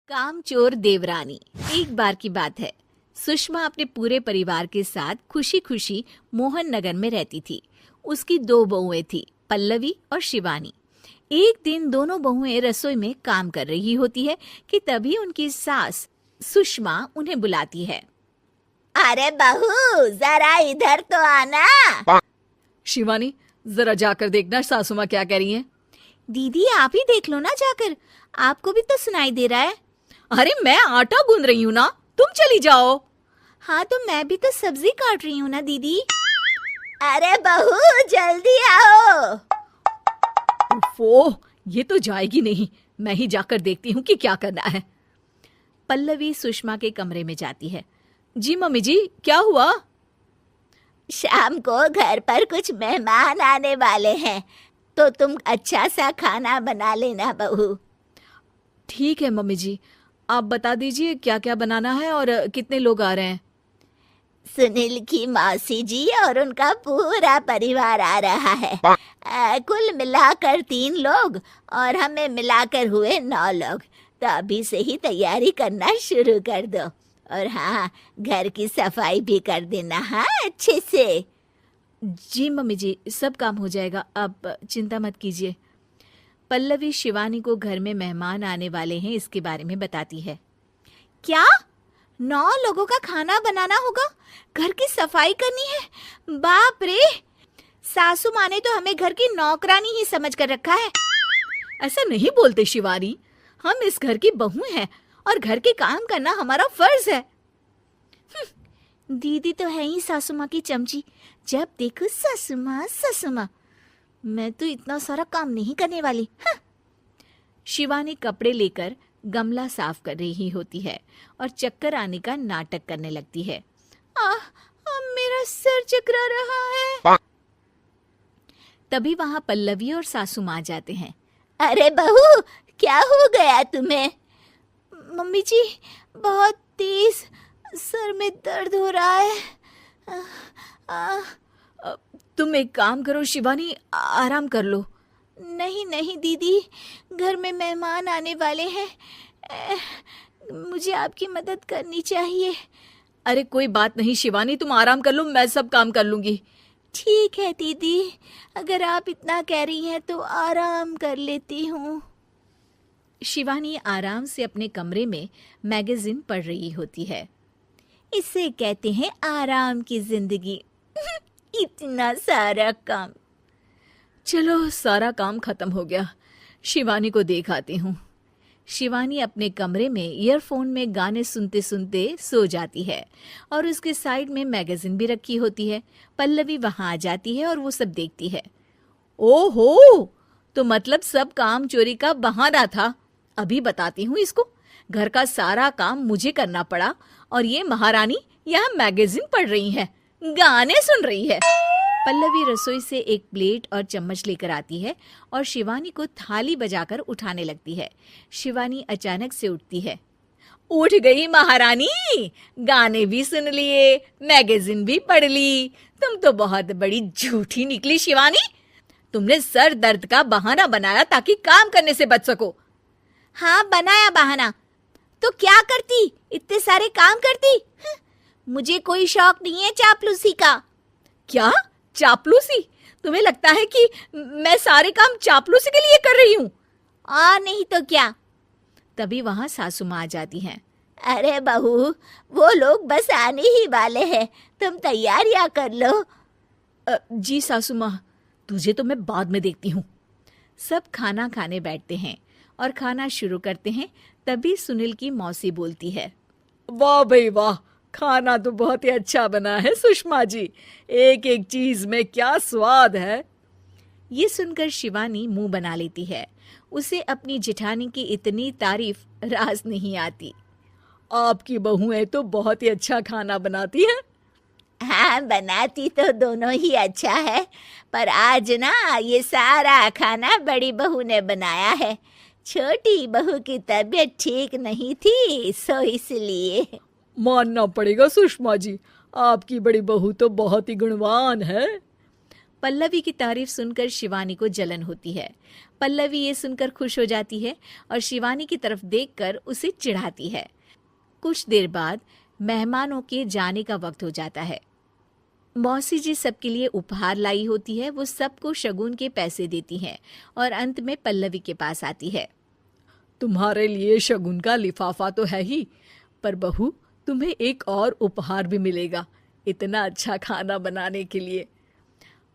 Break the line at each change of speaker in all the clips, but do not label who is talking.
कामचोर देवरानी। एक बार की बात है, सुषमा अपने पूरे परिवार के साथ खुशी खुशी मोहन नगर में रहती थी। उसकी दो बहुएं थी, पल्लवी और शिवानी। एक दिन दोनों बहुएं रसोई में काम कर रही होती है कि तभी उनकी सास सुषमा उन्हें बुलाती है।
अरे बहू, जरा इधर तो आना।
शिवानी, जरा जाकर देखना सासू माँ क्या कह रही हैं।
दीदी आप ही देख लो ना जाकर, आपको भी तो सुनाई दे रहा है।
अरे मैं आटा गूंद रही हूँ ना, तुम चली जाओ।
हाँ तो मैं भी तो सब्जी काट रही हूँ ना दीदी। अरे बहू जल्दी आओ।
ओह, ये तो जाएगी नहीं। मैं ही जाकर देखती हूँ कि क्या करना है। पल्लवी सुषमा के कमरे में जाती है। जी मम्मी जी, क्या हुआ?
शाम को घर पर कुछ मेहमान आने वाले हैं, तो तुम अच्छा सा खाना बना लेना बहू।
ठीक है मम्मी जी, आप बता दीजिए क्या क्या बनाना है और कितने लोग आ रहे हैं।
सुनील की मौसी जी और उनका पूरा परिवार आ रहा है। कुल मिलाकर 3 लोग और हमें मिलाकर हुए 9 लोग। तो अभी से ही तैयारी करना शुरू कर दो। और हाँ, घर की सफाई भी कर देना, हाँ अच्छे से।
जी मम्मी जी, सब काम हो जाएगा, आप चिंता मत कीजिए। पल्लवी शिवानी को घर में मेहमान आने वाले हैं इसके बारे में बताती है।
क्या 9 लोगों का खाना बनाना होगा, घर की सफाई करनी है? बाप रे, सासू माँ ने तो हमें घर की नौकरानी ही समझ कर रखा है।
ऐसा नहीं बोलते शिवानी, हम इस घर की बहू हैं और घर के काम करना हमारा फर्ज है।
दीदी तो है ही सासू माँ की चमची, जब देखो सासू माँ सासू माँ। मैं तो इतना सारा काम नहीं करने वाली।
शिवानी कपड़े लेकर गमला साफ कर रही होती है और चक्कर आने का नाटक करने लगती है।
मेरा सर चकरा रहा है।
तभी वहां पल्लवी और सासू माँ जाते हैं।
अरे बहू, क्या हो गया तुम्हें? मम्मी जी, बहुत तेज सर में दर्द हो रहा है।
तुम एक काम करो शिवानी, आराम कर लो।
नहीं नहीं दीदी, घर में मेहमान आने वाले हैं, मुझे आपकी मदद करनी चाहिए।
अरे कोई बात नहीं शिवानी, तुम आराम कर लो, मैं सब काम कर लूंगी।
ठीक है दीदी, अगर आप इतना कह रही हैं तो आराम कर लेती हूँ।
शिवानी आराम से अपने कमरे में मैगजीन पढ़ रही होती है।
इसे कहते हैं आराम की जिंदगी। इतना सारा काम।
चलो, सारा काम खत्म हो गया, शिवानी को देख आती हूँ। शिवानी अपने कमरे में ईयरफोन में गाने सुनते सुनते सो जाती है और उसके साइड में मैगजीन भी रखी होती है। पल्लवी वहां आ जाती है और वो सब देखती है। ओहो, तो मतलब सब काम चोरी का बहाना था। अभी बताती हूँ इसको। घर का सारा काम मुझे करना पड़ा और ये महारानी यहाँ मैगजीन पढ़ रही है, गाने सुन रही है। पल्लवी रसोई से एक प्लेट और चम्मच लेकर आती है और शिवानी को थाली बजाकर उठाने लगती है। शिवानी अचानक से उठती है। उठ गई महारानी, गाने भी सुन लिए, मैगजीन भी पढ़ ली। तुम तो बहुत बड़ी झूठी निकली शिवानी। तुमने सर दर्द का बहाना बनाया ताकि काम करने से बच सको।
हाँ बनाया बहाना, तो क्या करती, इतने सारे काम करती। मुझे कोई शौक नहीं है चापलूसी का।
क्या चापलूसी? तुम्हें लगता है कि मैं सारे काम चापलूसी के लिए कर रही हूँ?
नहीं तो क्या।
तभी वहां सासू माँ आ जाती हैं।
अरे बहू, वो लोग बस आने ही वाले हैं, तुम तैयारियां कर लो।
जी सासू माँ, तुझे तो मैं बाद में देखती हूँ। सब खाना खाने बैठते हैं और खाना शुरू करते हैं। तभी सुनील की मौसी बोलती है। वाह भाई वाह, खाना तो बहुत ही अच्छा बना है सुषमा जी, एक एक चीज में क्या स्वाद है। ये सुनकर शिवानी मुंह बना लेती है। उसे अपनी जेठानी की इतनी तारीफ रास नहीं आती। आपकी बहुएं तो बहुत ही अच्छा खाना बनाती हैं।
हाँ बनाती तो दोनों ही अच्छा है, पर आज ना ये सारा खाना बड़ी बहू ने बनाया है। छोटी बहू की तबीयत ठीक नहीं थी, सो इसलिए।
मानना पड़ेगा सुषमा जी, आपकी बड़ी बहू तो बहुत ही गुणवान है। पल्लवी की तारीफ सुनकर शिवानी को जलन होती है। पल्लवी ये सुनकर खुश हो जाती है और शिवानी की तरफ देखकर उसे चिढ़ाती है। कुछ देर बाद मेहमानों के जाने का वक्त हो जाता है। मौसी जी सबके लिए उपहार लाई होती है। वो सबको शगुन के पैसे देती हैं और अंत में पल्लवी के पास आती है।
तुम्हारे लिए शगुन का लिफाफा तो है ही, पर बहू तुम्हें एक और उपहार भी मिलेगा इतना अच्छा खाना बनाने के लिए।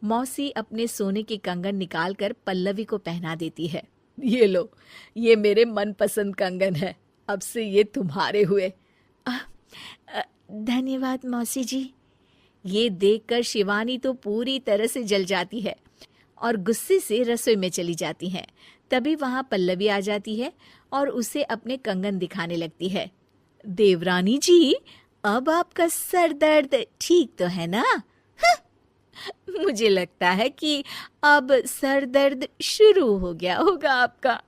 मौसी अपने सोने के कंगन निकालकर पल्लवी को पहना देती है।
ये लो, ये मेरे मनपसंद कंगन है, अब से ये तुम्हारे हुए।
धन्यवाद मौसी जी।
ये देखकर शिवानी तो पूरी तरह से जल जाती है और गुस्से से रसोई में चली जाती है। तभी वहां पल्लवी आ जाती है और उसे अपने कंगन दिखाने लगती है।
देवरानी जी, अब आपका सर दर्द ठीक तो है ना?
मुझे लगता है कि अब सर दर्द शुरू हो गया होगा आपका।